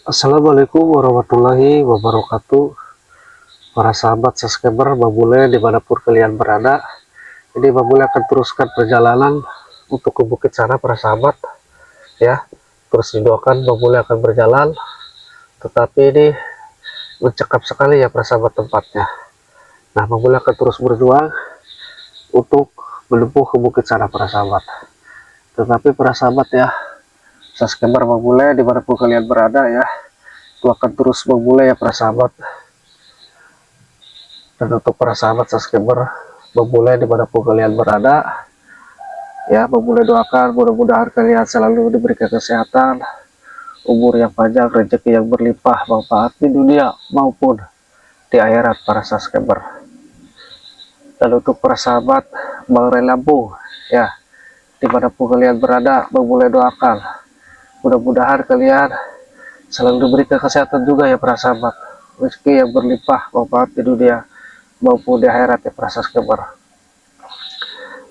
Assalamualaikum warahmatullahi wabarakatuh. Para sahabat subscriber Bang Bule dimanapun kalian berada, ini Bang Bule akan teruskan perjalanan untuk ke Bukit Sana para sahabat ya. Terus didoakan Bang Bule akan berjalan, tetapi ini mencekam sekali ya para sahabat tempatnya. Nah, Bang Bule akan terus berjuang untuk menempuh ke Bukit Sana para sahabat. Tetapi para sahabat ya, subscriber Bang Bule dimanapun kalian berada ya, itu akan terus Bang Bule ya para sahabat. Dan untuk para sahabat subscriber Bang Bule dimanapun kalian berada ya, Bang Bule doakan mudah-mudahan kalian selalu diberikan kesehatan, umur yang panjang, rezeki yang berlimpah, manfaat di dunia maupun di akhirat para subscriber. Dan untuk para sahabat Bang Ray Lampung ya, dimanapun kalian berada, Bang Bule doakan mudah-mudahan kalian selalu diberikan kesehatan juga ya para sahabat, rezeki yang berlimpah, manfaat di dunia maupun di akhirat ya para subscriber.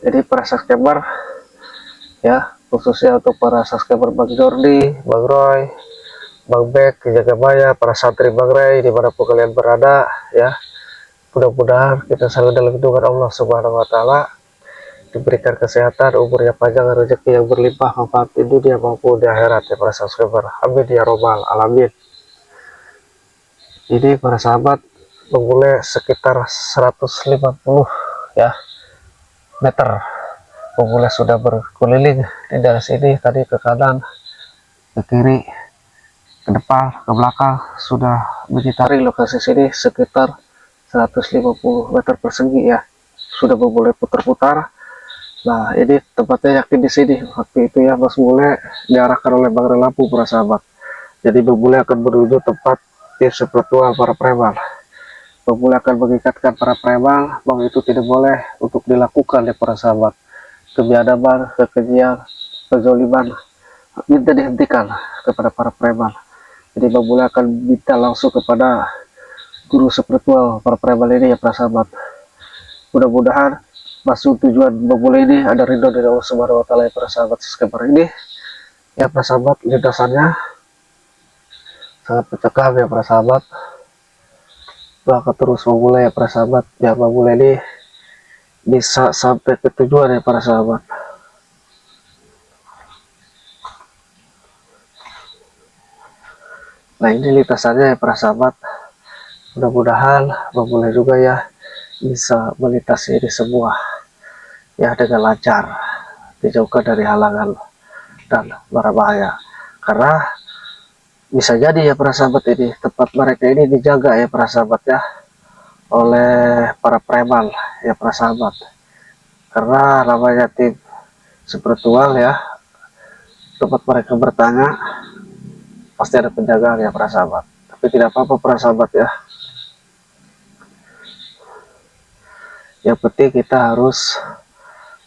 Jadi para subscriber ya, khususnya untuk para subscriber Bang Jordi, Bang Roy, Bang Bek, Jagamaya, para santri Bang Ray dimanapun kalian berada ya, mudah-mudahan kita selalu dalam lindungan Allah Subhanahu wa Ta'ala, diberikan kesehatan, umur yang panjang, rezeki yang berlimpah, manfaat di dunia maupun di akhirat ya para subscriber. Amin ya robbal alamin. Ini para sahabat Bang Bule sekitar 150 ya meter. Bang Bule sudah berkeliling di daerah sini, tadi ke kanan, ke kiri, ke depan, ke belakang, sudah mengitari lokasi sini sekitar 150 meter persegi ya. Sudah Bang Bule putar-putar. Nah, ini tempatnya yakin di sini. Waktu itu ya Bang Bule diarahkan oleh Bang Ray Lampung para sahabat. Jadi Bang Bule akan menuju tempat tim spiritual para preman. Bang Bule akan mengikatkan para preman bahwa itu tidak boleh untuk dilakukan ya para sahabat. Kebiadaban, kekejian, kezoliman minta dihentikan kepada para preman. Jadi Bang Bule akan minta langsung kepada guru spiritual para preman ini ya para sahabat. Mudah-mudahan masuk tujuan Bang Bule ini ada ridho dari Allah Subhanahu wa Ta'ala ya para sahabat subscriber ini ya para sahabat. Lintasannya sangat mencekam ya para sahabat. Doakan terus Bang Bule ya para sahabat, biar Bang Bule ini bisa sampai ke tujuan ya para sahabat. Nah, ini lintasannya ya para sahabat. Mudah-mudahan Bang Bule juga ya bisa melintasi ini semua ya dengan lancar, dijauhkan dari halangan dan bahaya. Karena bisa jadi ya para sahabat, ini tempat mereka ini dijaga ya para sahabat ya oleh para preman ya para sahabat. Karena namanya tim spiritual ya, tempat mereka bertanya pasti ada penjagaan ya para sahabat. Tapi tidak apa-apa para sahabat ya, yang penting kita harus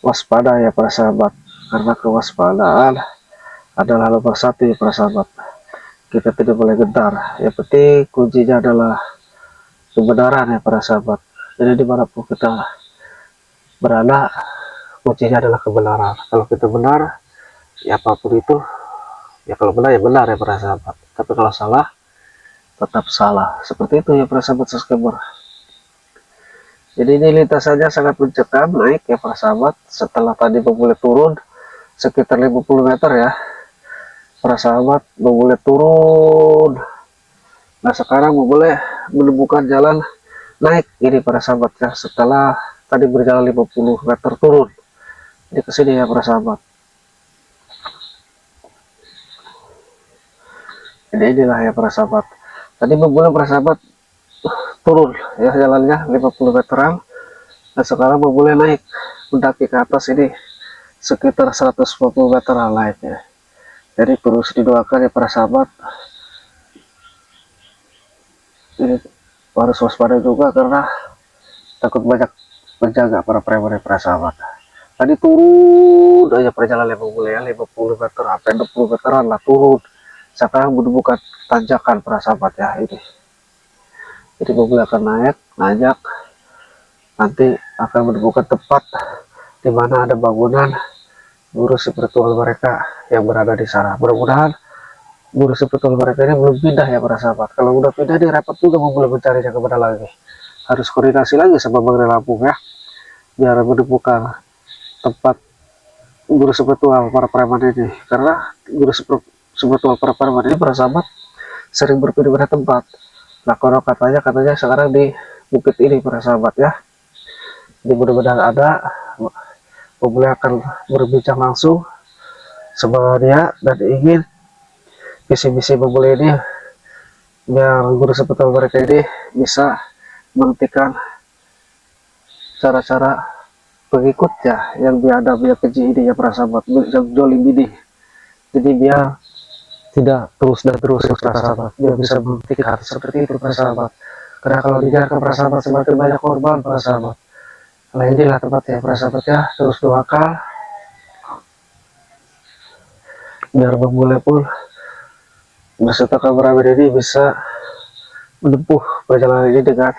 waspada ya para sahabat, karena kewaspadaan adalah nomor satu ya para sahabat. Kita tidak boleh gentar, yang penting kuncinya adalah kebenaran ya para sahabat. Jadi dimanapun kita berada, kuncinya adalah kebenaran. Kalau kita benar ya apapun itu ya, kalau benar ya benar ya para sahabat, tapi kalau salah tetap salah. Seperti itu ya para sahabat subscriber. Jadi ini lintasannya sangat mencekam, naik ya para sahabat. Setelah tadi Bang Bule turun sekitar 50 meter ya para sahabat, Bang Bule turun. Nah, sekarang Bang Bule menemukan jalan naik ini para sahabat ya, setelah tadi berjalan 50 meter turun. Ini kesini ya para sahabat. Jadi inilah ya para sahabat. Tadi Bang Bule para sahabat turun ya jalannya 50 meteran. Nah, sekarang Bang Bule naik mendaki ke atas ini sekitar 150 meteran naiknya. Jadi terus didoakan ya para sahabat, ini harus waspada juga karena takut banyak penjaga para preman ya para sahabat. Tadi turun aja perjalanan Bang Bule ya 50 meter sampai 60 meteran lah turun. Sekarang bukan tanjakan para sahabat ya ini. Jadi Bang Bule akan naik, nanjak, nanti akan menemukan tempat di mana ada bangunan guru spiritual mereka yang berada di sana. Mudah-mudahan guru sebetulnya mereka ini belum pindah ya para sahabat. Kalau udah pindah dia repot juga mau mulai mencarinya kemana lagi, harus koordinasi lagi sama Bang Lampung ya, biar menemukan tempat guru spiritual para preman ini. Karena guru spiritual para preman ini para sahabat sering berpindah-pindah tempat. Nah kalau katanya sekarang di bukit ini para sahabat ya, di mudah-mudahan ada boleh akan berbincang langsung sama dia dan ingin visi-visi memulai ini biar guru spiritual mereka ini bisa menghentikan cara-cara pengikutnya yang biadab yang keji ini ya para sahabat, yang jolim ini. Jadi biar tidak terus dan terus ya para sahabat, biar bisa menghentikan seperti itu para sahabat. Karena kalau dibiarkan para sahabat semakin banyak korban para sahabat. Nah inilah tempatnya para sahabat ya, terus doakan biar memulai pun beserta kabar ini bisa menempuh perjalanan ini dengan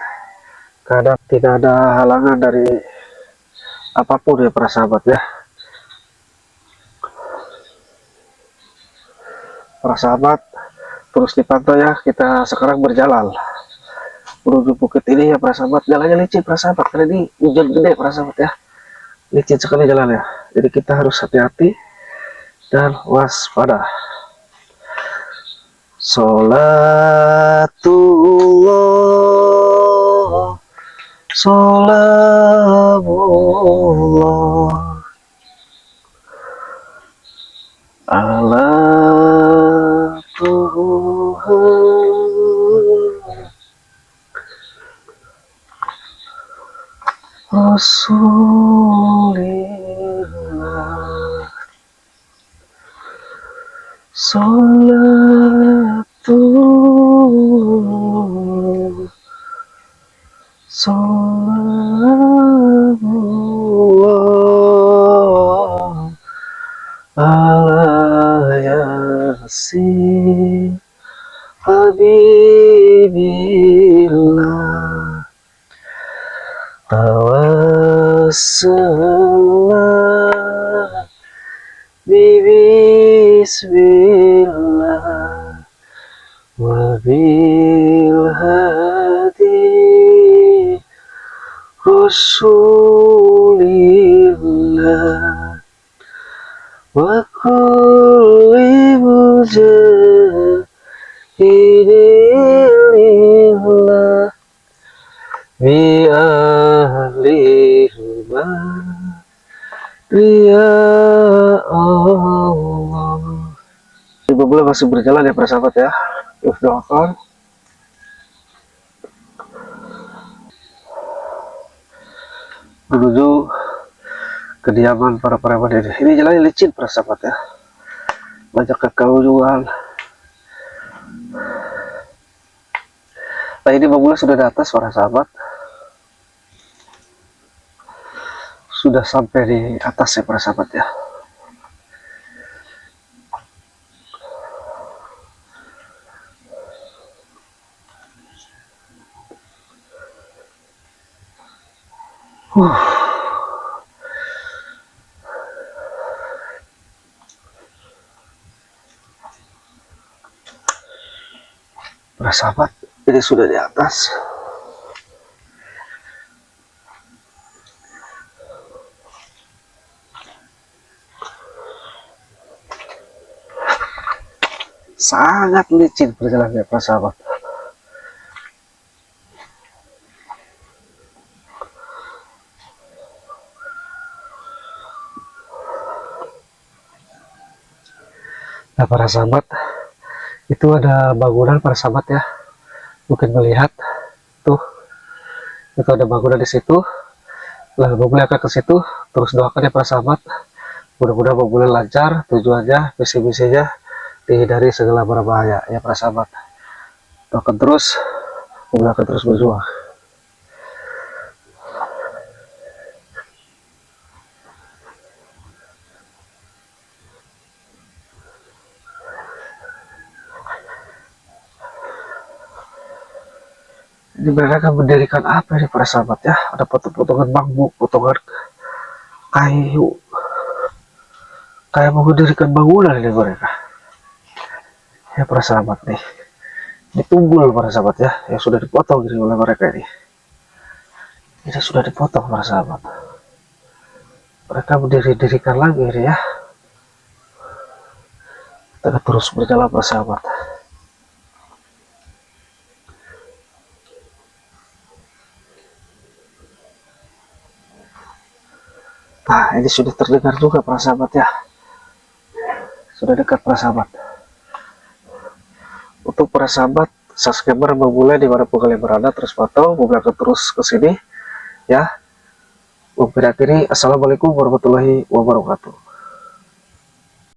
keadaan tidak ada halangan dari apapun ya para sahabat ya. Para sahabat terus dipantau ya, kita sekarang berjalan menuju bukit ini ya para sahabat. Jalannya licin para sahabat karena ini hujan gede para sahabat ya, licin sekali jalannya, jadi kita harus hati-hati dan waspada. Sholatullah Salamullah ala Tuhan Rasulillah. Salatullah Salamullah ala Yasin Habibillah. Tawassalah Bismillah wabil hadi Rasulillah wa kulli mujahidillah bi ahlillah ya Allah. Ibu boleh masih berjalan ya para sahabat ya, yuk doakan menuju kediaman para preman ini. Ini jalannya licin para sahabat ya, banyak kekaujuan. Nah ini Bang sudah di atas para sahabat, sudah sampai di atas ya para sahabat ya. Para sahabat, ini sudah di atas. Sangat licin perjalanannya para sahabat. Nah para sahabat, itu ada bangunan para sahabat ya, mungkin melihat tuh, itu ada bangunan di situ. Lalu boleh akan ke situ, terus doakan ya para sahabat, mudah-mudahan boleh lancar tujuannya, visi-misinya dihindari segala berbahaya ya para sahabat. Doakan terus, boleh akan terus berjuang. Ini mereka akan mendirikan apa ini para sahabat ya, ada potong-potongan bambu, potongan kayu, kayak mau mendirikan bangunan ini mereka Ya para sahabat nih, ditunggul para sahabat ya, yang sudah dipotong gini oleh mereka ini. Ini sudah dipotong para sahabat. Mereka berdiri-dirikan lagi ini ya. Kita terus berjalan para sahabat. Nah, ini sudah terdengar juga para sahabat ya. Sudah dekat para sahabat. Untuk para sahabat subscriber memulai dimanapun kalian berada, terus pantau, membelakang terus ke sini ya. Assalamualaikum warahmatullahi wabarakatuh.